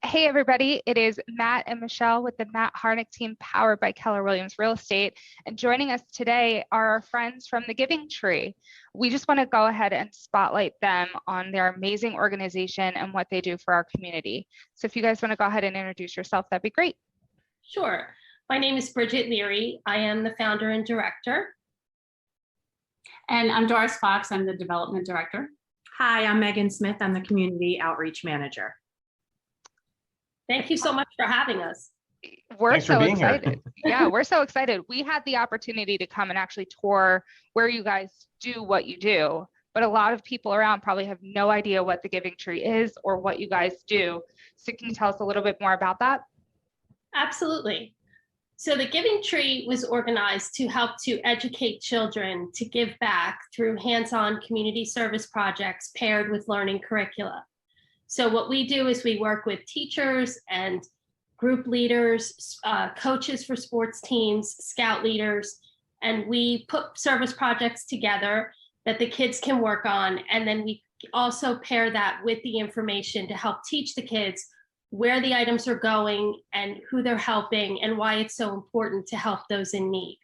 Hey, everybody. It is Matt and Michelle with the Matt Harnick team powered by Keller Williams Real Estate. And joining us today are our friends from the Giving Tree. We just want to go ahead and spotlight them on their amazing organization and what they do for our community. So if you guys want to go ahead and introduce yourself, that'd be great. Sure. My name is Bridget Leary. I am the founder and director. And I'm Doris Fox. I'm the development director. Hi, I'm Megan Smith. I'm the community outreach manager. Thank you so much for having us. We're so excited. Yeah, we're so excited. We had the opportunity to come and actually tour where you guys do what you do, but a lot of people around probably have no idea what the Giving Tree is or what you guys do. So can you tell us a little bit more about that? Absolutely. So the Giving Tree was organized to help to educate children to give back through hands-on community service projects paired with learning curricula. So what we do is we work with teachers and group leaders, coaches for sports teams, scout leaders, and we put service projects together that the kids can work on. And then we also pair that with the information to help teach the kids where the items are going and who they're helping and why it's so important to help those in need.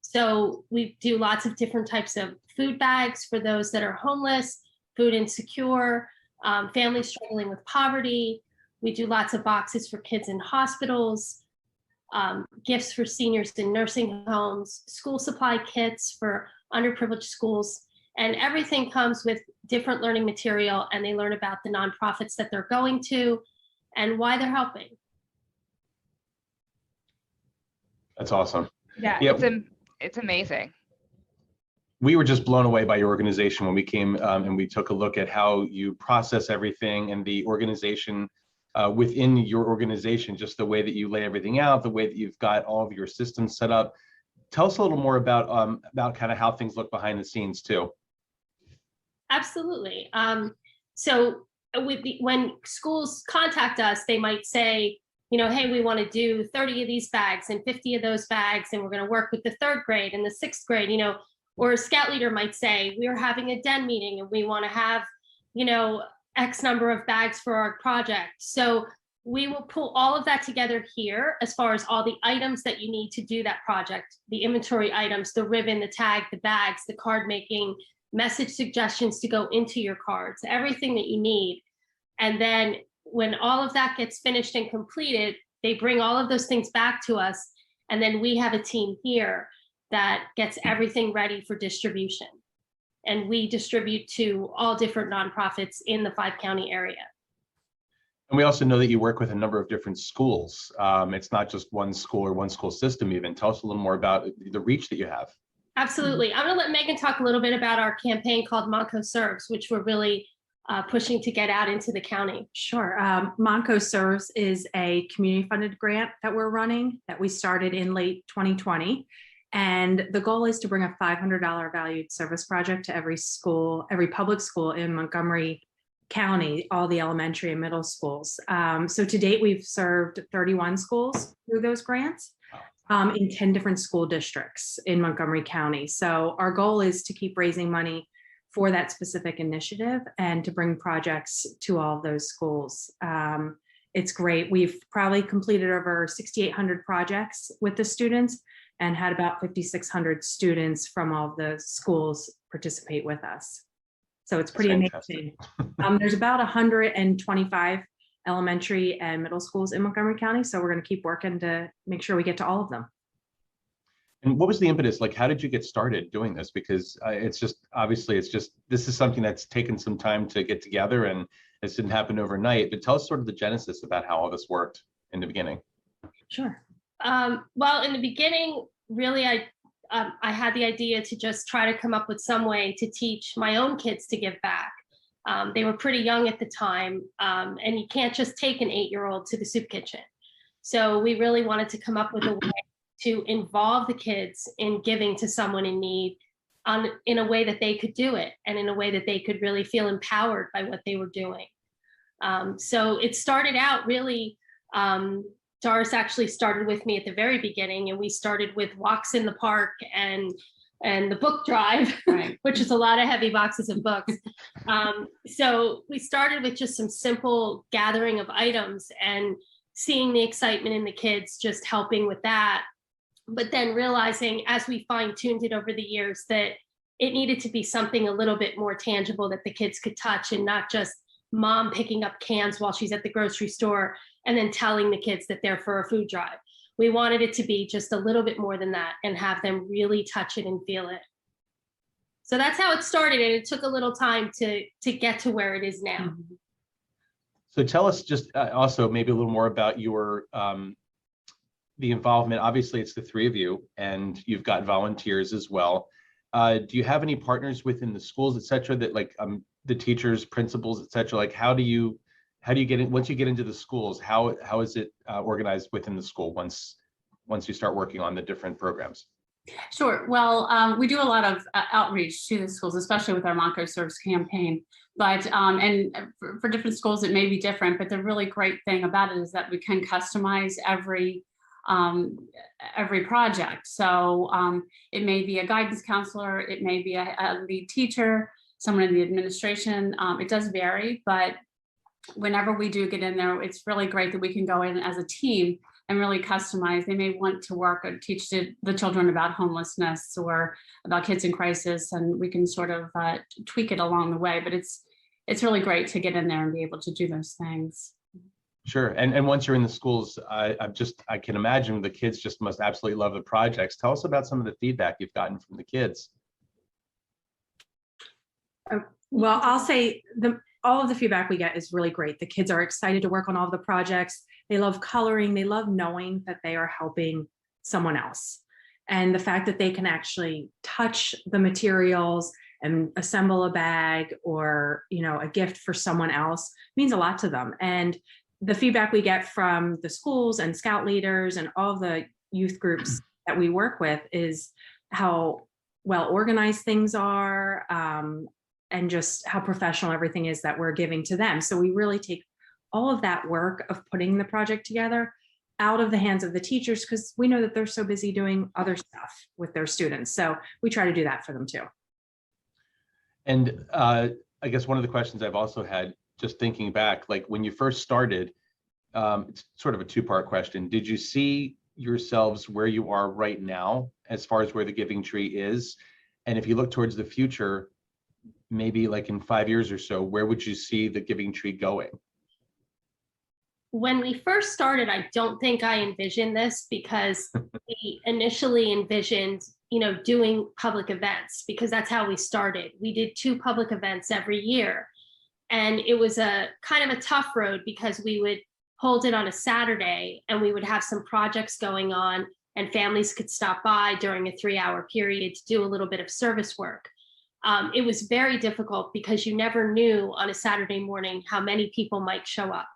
So we do lots of different types of food bags for those that are homeless, food insecure, families struggling with poverty. We do lots of boxes for kids in hospitals, gifts for seniors in nursing homes, school supply kits for underprivileged schools, and everything comes with different learning material, and they learn about the nonprofits that they're going to and why they're helping. That's awesome. Yeah, yep. It's amazing. We were just blown away by your organization when we came and we took a look at how you process everything and the organization within your organization, just the way that you lay everything out, the way that you've got all of your systems set up. Tell us a little more about kind of how things look behind the scenes too. Absolutely. So when schools contact us, they might say, you know, hey, we want to do 30 of these bags and 50 of those bags, and we're going to work with the 3rd grade and the 6th grade, you know. Or a scout leader might say, we're having a den meeting and we want to have, you know, X number of bags for our project. So we will pull all of that together here as far as all the items that you need to do that project, the inventory items, the ribbon, the tag, the bags, the card making, message suggestions to go into your cards, everything that you need. And then when all of that gets finished and completed, they bring all of those things back to us. And then we have a team here that gets everything ready for distribution. And we distribute to all different nonprofits in the 5-county area. And we also know that you work with a number of different schools. It's not just one school or one school system even. Tell us a little more about the reach that you have. Absolutely. I'm gonna let Megan talk a little bit about our campaign called Monco Serves, which we're really pushing to get out into the county. Sure. Monco Serves is a community funded grant that we're running that we started in late 2020. And the goal is to bring a $500 valued service project to every school, every public school in Montgomery County, all the elementary and middle schools. So to date, we've served 31 schools through those grants in 10 different school districts in Montgomery County. So our goal is to keep raising money for that specific initiative and to bring projects to all of those schools. It's great. We've probably completed over 6,800 projects with the students and had about 5,600 students from all of the schools participate with us. So it's pretty amazing. There's about 125 elementary and middle schools in Montgomery County. So we're going to keep working to make sure we get to all of them. And what was the impetus? Like, how did you get started doing this? Because it's just, obviously, this is something that's taken some time to get together and this didn't happen overnight. But tell us sort of the genesis about how all this worked in the beginning. Sure. Well, in the beginning, really, I had the idea to just try to come up with some way to teach my own kids to give back. They were pretty young at the time, and you can't just take an 8-year-old to the soup kitchen. So we really wanted to come up with a way to involve the kids in giving to someone in need in a way that they could do it and in a way that they could really feel empowered by what they were doing. So it started out really, Doris actually started with me at the very beginning, and we started with walks in the park and and the book drive, Right. which is a lot of heavy boxes of books. So we started with just some simple gathering of items and seeing the excitement in the kids, just helping with that. But then realizing as we fine-tuned it over the years that it needed to be something a little bit more tangible that the kids could touch, and not just mom picking up cans while she's at the grocery store and then telling the kids that they're for a food drive. We wanted it to be just a little bit more than that and have them really touch it and feel it. So that's how it started, and it took a little time to get to where it is now. So tell us just also maybe a little more about your the involvement. Obviously, it's the three of you, and you've got volunteers as well. Do you have any partners within the schools, et cetera, that like the teachers, principals, et cetera? Like how do you get in once you get into the schools? How is it organized within the school once you start working on the different programs? Sure. Well, we do a lot of outreach to the schools, especially with our Monco Serves campaign. But and for different schools, it may be different. But the really great thing about it is that we can customize every project. So it may be a guidance counselor, it may be a lead teacher, someone in the administration. It does vary, but whenever we do get in there, it's really great that we can go in as a team and really customize. They may want to work or teach the children about homelessness or about kids in crisis, and we can sort of tweak it along the way. But it's really great to get in there and be able to do those things. Sure. And once you're in the schools, I can imagine the kids just must absolutely love the projects. Tell us about some of the feedback you've gotten from the kids. Well, I'll say all of the feedback we get is really great. The kids are excited to work on all of the projects. They love coloring. They love knowing that they are helping someone else. And the fact that they can actually touch the materials and assemble a bag or, a gift for someone else means a lot to them. And the feedback we get from the schools and scout leaders and all the youth groups that we work with is how well organized things are, and just how professional everything is that we're giving to them. So we really take all of that work of putting the project together out of the hands of the teachers, because we know that they're so busy doing other stuff with their students. So we try to do that for them too. And I guess one of the questions I've also had, just thinking back, like when you first started, it's sort of a two-part question. Did you see yourselves where you are right now, as far as where the Giving Tree is? And if you look towards the future, maybe like in 5 years or so, where would you see the Giving Tree going? When we first started, I don't think I envisioned this, because we initially envisioned, doing public events, because that's how we started. We did 2 public events every year. And it was a kind of a tough road, because we would hold it on a Saturday and we would have some projects going on, and families could stop by during a 3-hour period to do a little bit of service work. It was very difficult because you never knew on a Saturday morning how many people might show up.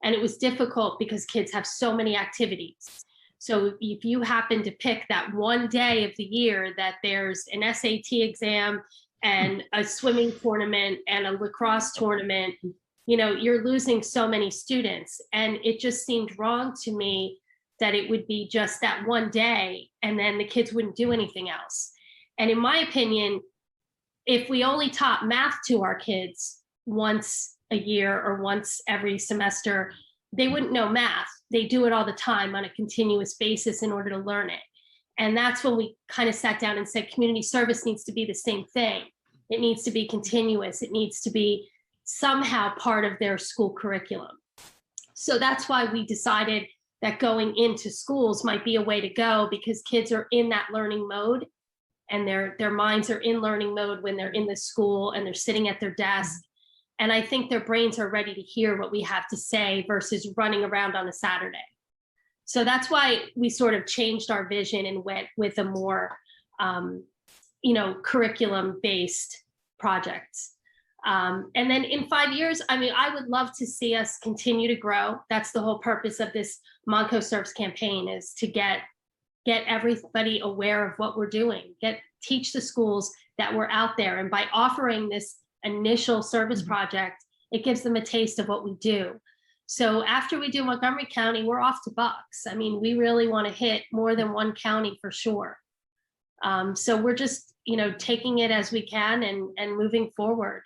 And it was difficult because kids have so many activities. So if you happen to pick that one day of the year that there's an SAT exam and a swimming tournament and a lacrosse tournament, you're losing so many students. And it just seemed wrong to me that it would be just that one day and then the kids wouldn't do anything else. And in my opinion, if we only taught math to our kids once a year or once every semester, they wouldn't know math. They do it all the time on a continuous basis in order to learn it. And that's when we kind of sat down and said, community service needs to be the same thing. It needs to be continuous. It needs to be somehow part of their school curriculum. So that's why we decided that going into schools might be a way to go, because kids are in that learning mode, and their minds are in learning mode when they're in the school and they're sitting at their desk. And I think their brains are ready to hear what we have to say versus running around on a Saturday. So that's why we sort of changed our vision and went with a more, curriculum-based projects. And then in 5 years, I would love to see us continue to grow. That's the whole purpose of this Monco Serves campaign, is to get everybody aware of what we're doing, teach the schools that we're out there. And by offering this initial service project, it gives them a taste of what we do. So after we do Montgomery County, we're off to Bucks. We really want to hit more than one county for sure. So we're just, taking it as we can and moving forward.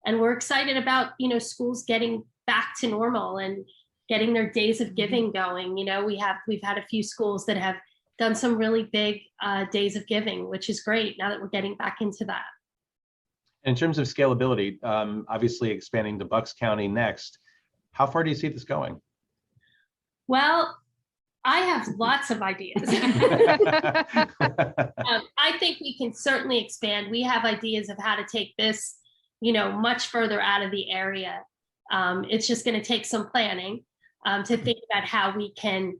And we're excited about, schools getting back to normal and getting their days of giving going. We've had a few schools that have done some really big days of giving, which is great now that we're getting back into that. In terms of scalability, obviously expanding to Bucks County next, how far do you see this going? Well, I have lots of ideas. I think we can certainly expand. We have ideas of how to take this, much further out of the area. It's just going to take some planning to think about how we can,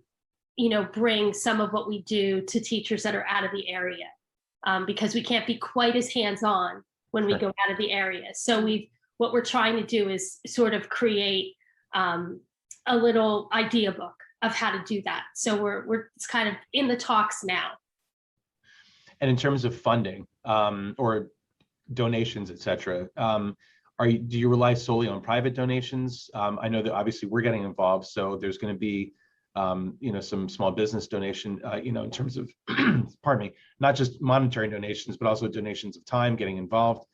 bring some of what we do to teachers that are out of the area, because we can't be quite as hands-on when we go out of the area. So what we're trying to do is sort of create a little idea book of how to do that. So it's kind of in the talks now. And in terms of funding or donations, et cetera, do you rely solely on private donations? I know that obviously we're getting involved, so there's going to be some small business donation, in terms of, pardon me, not just monetary donations, but also donations of time, getting involved.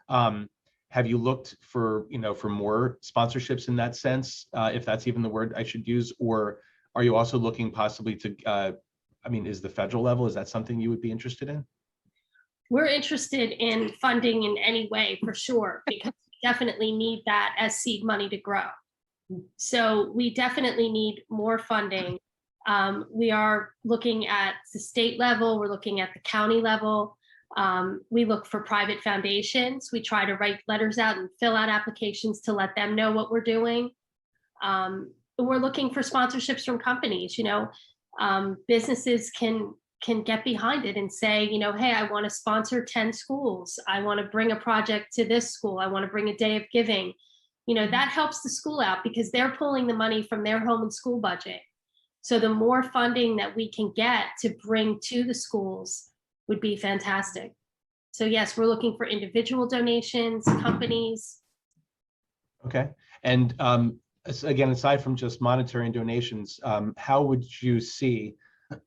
Have you looked for more sponsorships in that sense, if that's even the word I should use, or are you also looking possibly to, is the federal level, is that something you would be interested in? We're interested in funding in any way, for sure, because we definitely need that as seed money to grow. So we definitely need more funding. We are looking at the state level, we're looking at the county level. We look for private foundations. We try to write letters out and fill out applications to let them know what we're doing. We're looking for sponsorships from companies. Businesses can get behind it and say, hey, I want to sponsor 10 schools. I want to bring a project to this school. I want to bring a day of giving. That helps the school out because they're pulling the money from their home and school budget. So the more funding that we can get to bring to the schools would be fantastic. So yes, we're looking for individual donations, companies. Okay. And again, aside from just monetary donations, how would you see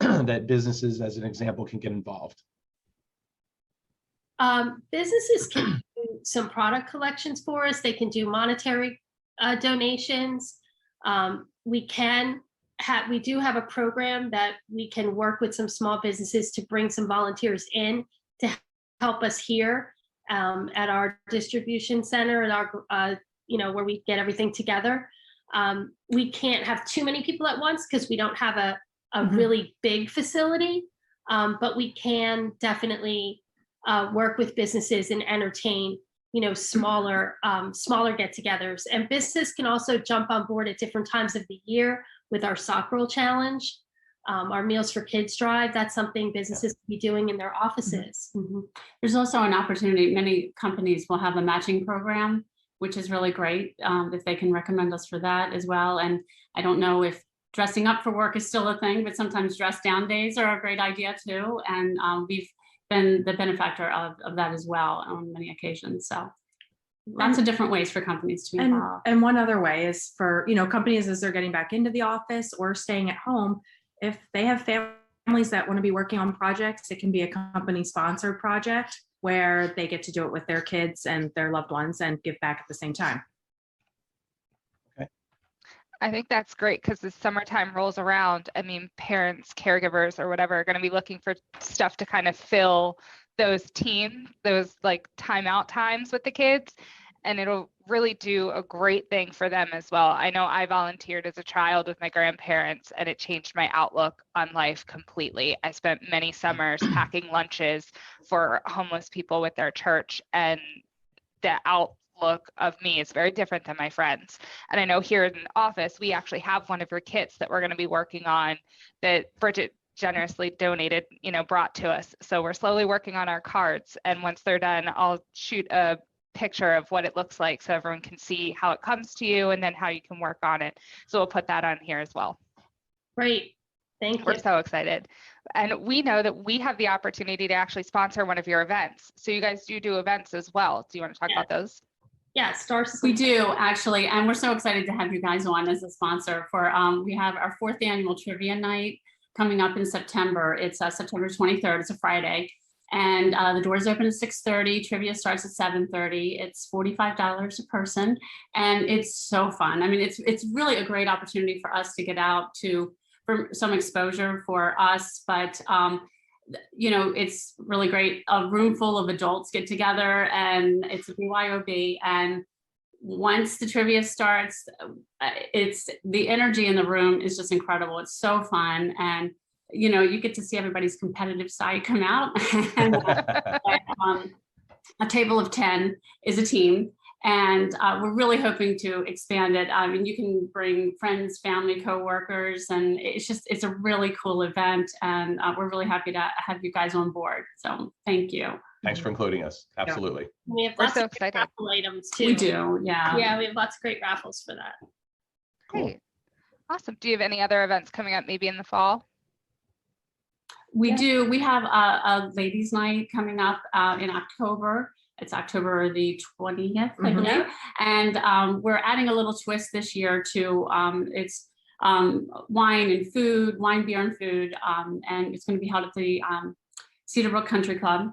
that businesses, as an example, can get involved? Businesses can do some product collections for us. They can do monetary donations. We do have a program that we can work with some small businesses to bring some volunteers in to help us here at our distribution center and our, where we get everything together. We can't have too many people at once because we don't have a really big facility, but we can definitely work with businesses and entertain, smaller get-togethers. And businesses can also jump on board at different times of the year with our sock roll challenge, our Meals for Kids drive. That's something businesses can be doing in their offices. Mm-hmm. There's also an opportunity. Many companies will have a matching program, which is really great, if they can recommend us for that as well. And I don't know if dressing up for work is still a thing, but sometimes dress down days are a great idea too. And we've been the benefactor of that as well on many occasions. So lots of different ways for companies to be involved. And one other way is for, companies as they're getting back into the office or staying at home, if they have families that want to be working on projects, it can be a company sponsored project where they get to do it with their kids and their loved ones and give back at the same time. I think that's great because the summertime rolls around. Parents, caregivers, or whatever are going to be looking for stuff to kind of fill those like timeout times with the kids. And it'll really do a great thing for them as well. I know I volunteered as a child with my grandparents and it changed my outlook on life completely. I spent many summers packing lunches for homeless people with their church, and the outlook of me is very different than my friends. And I know here in the office, we actually have one of your kits that we're going to be working on that Bridget generously donated, brought to us. So we're slowly working on our cards. And once they're done, I'll shoot a picture of what it looks like so everyone can see how it comes to you and then how you can work on it. So we'll put that on here as well. Great. Thank you. We're so excited. And we know that we have the opportunity to actually sponsor one of your events. So you guys do events as well. Do you want to talk about those? Yeah, stars. We do actually. And we're so excited to have you guys on as a sponsor for, we have our 4th annual trivia night coming up in September. It's September 23rd. It's a Friday. And the doors open at 6:30. Trivia starts at 7:30. It's $45 a person, and it's so fun. I mean, it's really a great opportunity for us to get out for some exposure for us, but you know, it's really great. A room full of adults get together, and it's a BYOB. And once the trivia starts, it's the energy in the room is just incredible. It's so fun, and you know, you get to see everybody's competitive side come out. And, a table of 10 is a team, and we're really hoping to expand it. I mean, you can bring friends, family, coworkers, and it's a really cool event, and we're really happy to have you guys on board. So thank you. Thanks for including us. Absolutely. We have We're lots so of great excited. raffle items too. We do, yeah. Yeah, we have lots of great raffles for that. Cool. Great. Awesome. Do you have any other events coming up maybe in the fall? We do. We have a ladies' night coming up in October. It's October the 20th, I believe. Yeah. And we're adding a little twist this year to it's wine and food, wine, beer, and food. And it's going to be held at the Cedarbrook Country Club.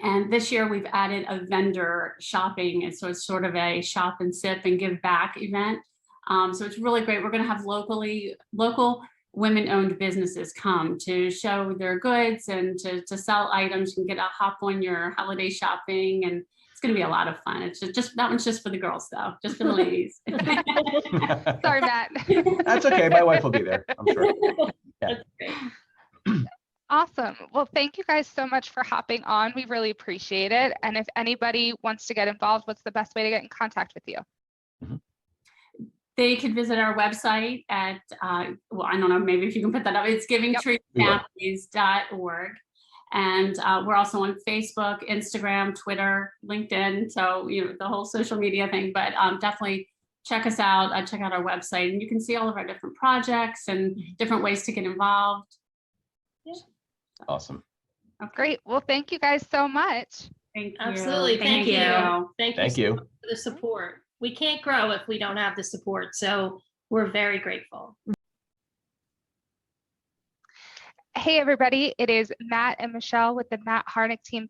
And this year we've added a vendor shopping. And so it's sort of a shop and sip and give back event. So it's really great. We're going to have local women-owned businesses come to show their goods and to sell items. You can get a hop on your holiday shopping, and it's going to be a lot of fun. It's just that one's just for the girls, though, just for the ladies. Sorry, Matt. That's okay. My wife will be there, I'm sure. Yeah. That's great. Awesome. Well, thank you guys so much for hopping on. We really appreciate it. And if anybody wants to get involved, what's the best way to get in contact with you? They could visit our website at, well, I don't know, maybe if you can put that up, it's givingtreefamilies.org. And we're also on Facebook, Instagram, Twitter, LinkedIn. So, you know, the whole social media thing, but definitely check us out, check out our website, and you can see all of our different projects and different ways to get involved. Yeah. Awesome. Okay. Great. Well, thank you guys so much. Thank you. Absolutely. Thank you. Thank you Thank so you. much for the support. We can't grow if we don't have the support. So we're very grateful. Hey, everybody. It is Matt and Michelle with the Matt Harnick Team